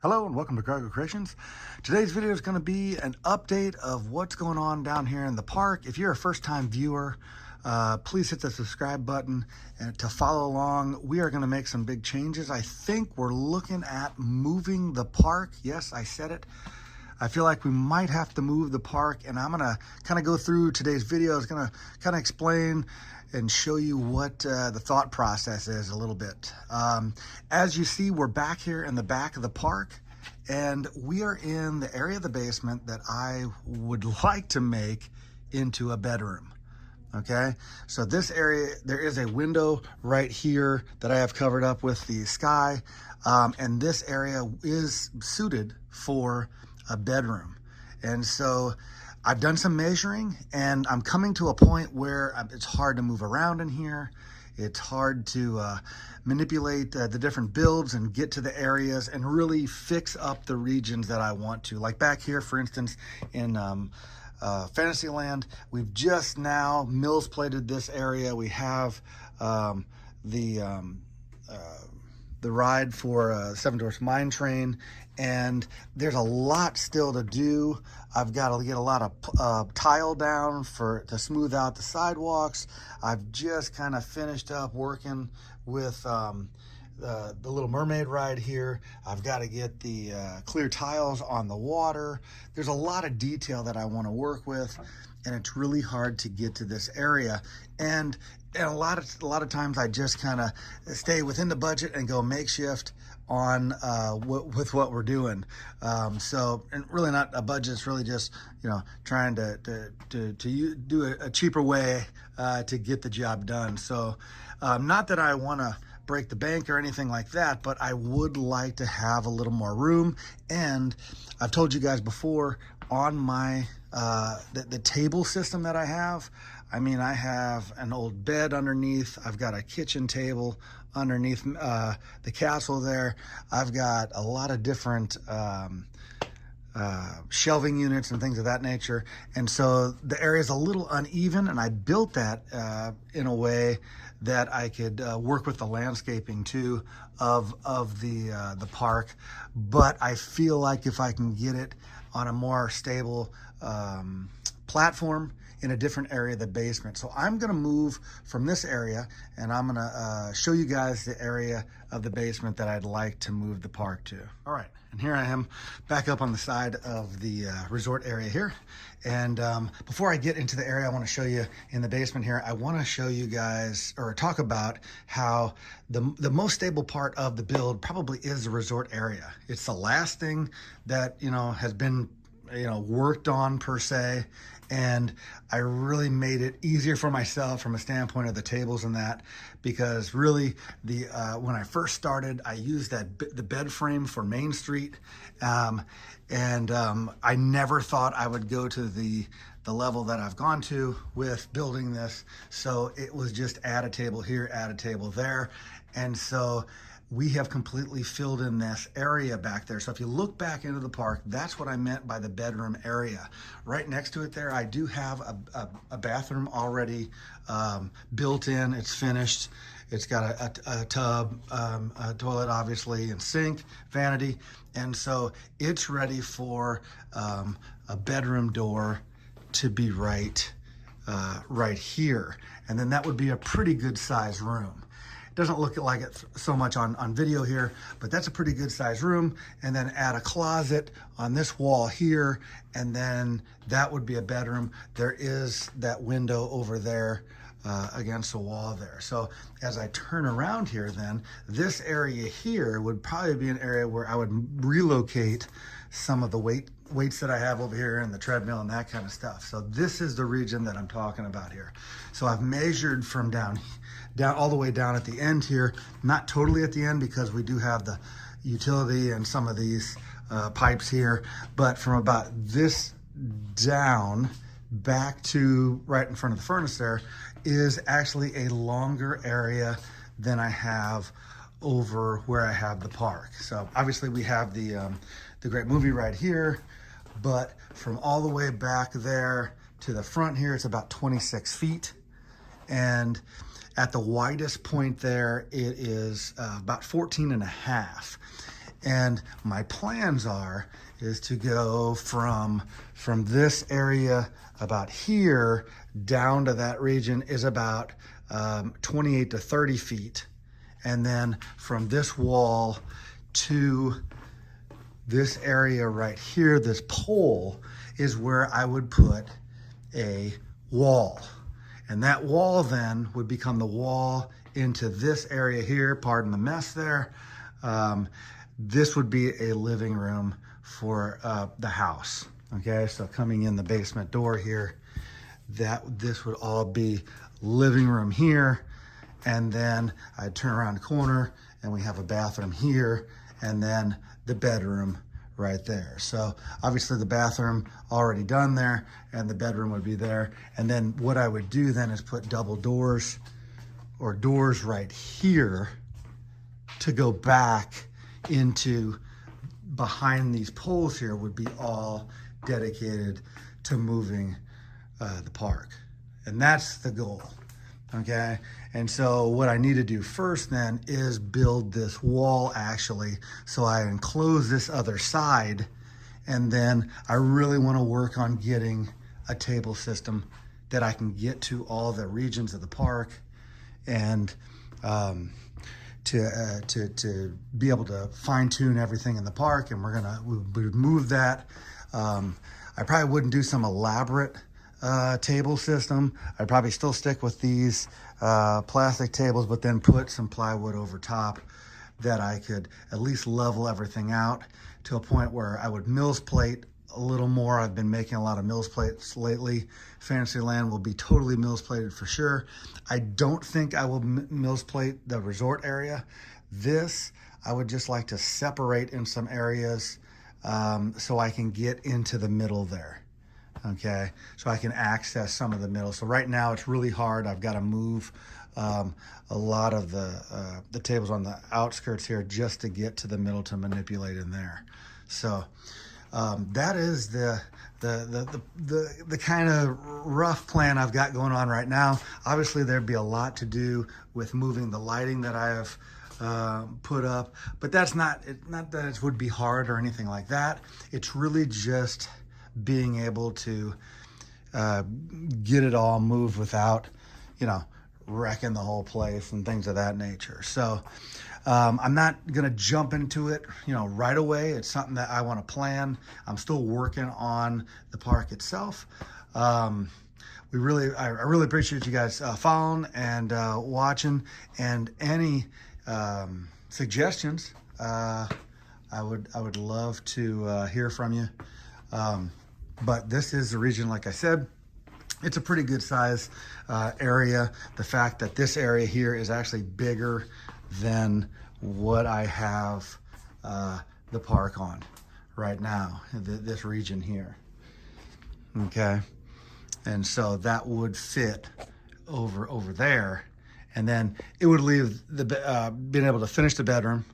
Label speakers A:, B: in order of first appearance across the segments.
A: Hello and welcome to Cargo Creations. Today's video is going to be an update of what's going on down here in the park. If you're a first-time viewer, please hit the subscribe button and to follow along. We are going to make some big changes. I think we're looking at moving the park. Yes, I said it. I feel like we might have to move the park, and I'm going to kind of go through today's video. It's going to kind of explain and show you what the thought process is a little bit. As you see, we're back here in the back of the park, and we are in the area of the basement that I would like to make into a bedroom. Okay, so this area, there is a window right here that I have covered up with the sky, and this area is suited for a bedroom. And so I've done some measuring, and I'm coming to a point where it's hard to move around in here. It's hard to manipulate the different builds and get to the areas and really fix up the regions that I want to. Like back here, for instance, in Fantasyland, we've just now mills plated this area. We have the ride for Seven Dwarfs Mine Train, and there's a lot still to do. I've got to get a lot of tile down to smooth out the sidewalks. I've just kind of finished up working with the Little Mermaid ride here. I've got to get the clear tiles on the water. There's a lot of detail that I want to work with, and it's really hard to get to this area. And a lot of times I just kind of stay within the budget and go makeshift on with what we're doing. So, and really not a budget, it's really just, trying to do a cheaper way to get the job done. So not that I want to break the bank or anything like that, but I would like to have a little more room. And I've told you guys before on my the table system that I have, I have an old bed underneath. I've got a kitchen table underneath the castle there. I've got a lot of different shelving units and things of that nature. And so the area is a little uneven, and I built that in a way that I could work with the landscaping too of the park. But I feel like if I can get it on a more stable platform in a different area of the basement. So I'm gonna move from this area, and I'm gonna show you guys the area of the basement that I'd like to move the park to. All right, and here I am back up on the side of the resort area here. And before I get into the area I wanna show you in the basement here, I wanna show you guys, or talk about how the most stable part of the build probably is the resort area. It's the last thing that, has been, worked on per se. And I really made it easier for myself from a standpoint of the tables and that, because really when I first started, I used the bed frame for Main Street. And I never thought I would go to the level that I've gone to with building this. So it was just add a table here, add a table there. And so we have completely filled in this area back there. So if you look back into the park, that's what I meant by the bedroom area. Right next to it there, I do have a bathroom already built in. It's finished. It's got a tub, a toilet, obviously, and sink, vanity. And so it's ready for a bedroom door to be right here. And then that would be a pretty good size room. Doesn't look like it so much on video here, but that's a pretty good sized room. And then add a closet on this wall here, and then that would be a bedroom. There is that window over there against the wall there. So as I turn around here, then this area here would probably be an area where I would relocate some of the weights that I have over here and the treadmill and that kind of stuff. So this is the region that I'm talking about here. So I've measured from down all the way down at the end here, not totally at the end because we do have the utility and some of these pipes here, but from about this down back to right in front of the furnace there is actually a longer area than I have over where I have the park. So obviously we have the great movie right here, but from all the way back there to the front here, it's about 26 feet. And at the widest point there, it is about 14 and a half. And my plans is to go from this area about here down to that region is about 28 to 30 feet. And then from this wall to this area right here, this pole, is where I would put a wall. And that wall then would become the wall into this area here, pardon the mess there. This would be a living room for the house. Okay, so coming in the basement door here, this would all be living room here, and then I'd turn around the corner and we have a bathroom here, and then the bedroom right there. So obviously the bathroom already done there, and the bedroom would be there. And then what I would do then is put double doors or doors right here to go back into behind these poles here, would be all dedicated to moving the park. And that's the goal, okay? And so what I need to do first then is build this wall actually, so I enclose this other side, and then I really want to work on getting a table system that I can get to all the regions of the park, and to be able to fine tune everything in the park. And we would move that. I probably wouldn't do some elaborate table system. I'd probably still stick with these plastic tables, but then put some plywood over top that I could at least level everything out to a point where I would Mills plate a little more. I've been making a lot of Mills plates lately. Fantasyland will be totally Mills plated for sure. I don't think I will Mills plate the resort area. This, I would just like to separate in some areas so I can get into the middle there. Okay, so I can access some of the middle. So right now it's really hard. I've got to move a lot of the tables on the outskirts here just to get to the middle to manipulate in there. So that is the kind of rough plan I've got going on right now. Obviously there'd be a lot to do with moving the lighting that I have put up, but that's not that it would be hard or anything like that. It's really just being able to get it all moved without, wrecking the whole place and things of that nature. So I'm not gonna jump into it, right away. It's something that I want to plan. I'm still working on the park itself. I really appreciate you guys following and watching, and any suggestions. I would love to hear from you. But this is the region, like I said, it's a pretty good size area. The fact that this area here is actually bigger than what I have the park on right now, this region here, okay? And so that would fit over there, and then it would leave being able to finish the bedroom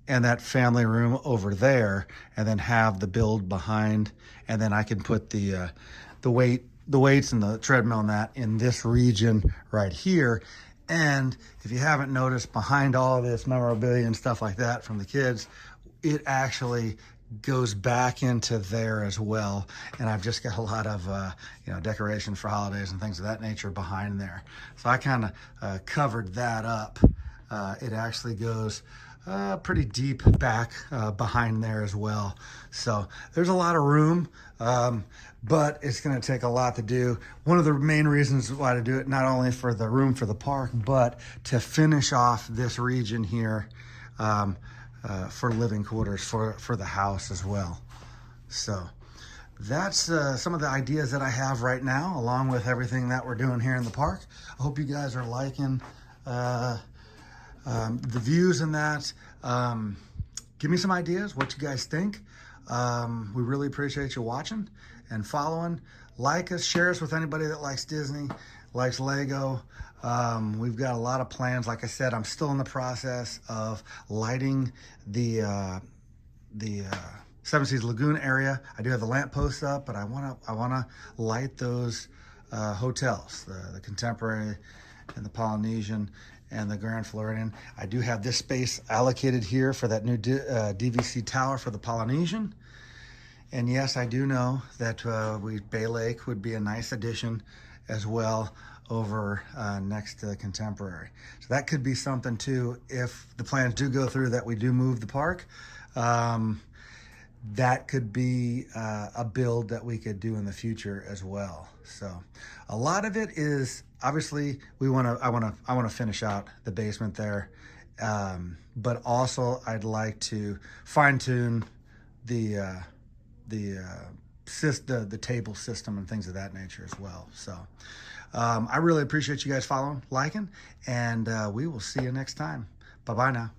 A: and that family room over there, and then have the build behind, and then I can put the weights and the treadmill and that in this region right here. And if you haven't noticed, behind all this memorabilia and stuff like that from the kids, it actually goes back into there as well. And I've just got a lot of decorations for holidays and things of that nature behind there. So I kind of covered that up. It actually goes pretty deep back behind there as well. So there's a lot of room, but it's going to take a lot to do. One of the main reasons why to do it, not only for the room for the park, but to finish off this region here for living quarters for the house as well. So that's some of the ideas that I have right now, along with everything that we're doing here in the park. I hope you guys are liking the views and that. Give me some ideas, what you guys think. We really appreciate you watching and following. Like us, share us with anybody that likes Disney, likes Lego. We've got a lot of plans. Like I said, I'm still in the process of lighting the Seven Seas Lagoon area. I do have the lamp posts up, but I wanna light those hotels, the Contemporary and the Polynesian, and the Grand Floridian. I do have this space allocated here for that new DVC tower for the Polynesian. And yes, I do know that Bay Lake would be a nice addition as well over next to the Contemporary. So that could be something too, if the plans do go through that we do move the park. That could be a build that we could do in the future as well. So a lot of it is obviously I want to finish out the basement there, but also I'd like to fine tune the table system and things of that nature as well. So I really appreciate you guys following, liking, and we will see you next time. Bye bye now.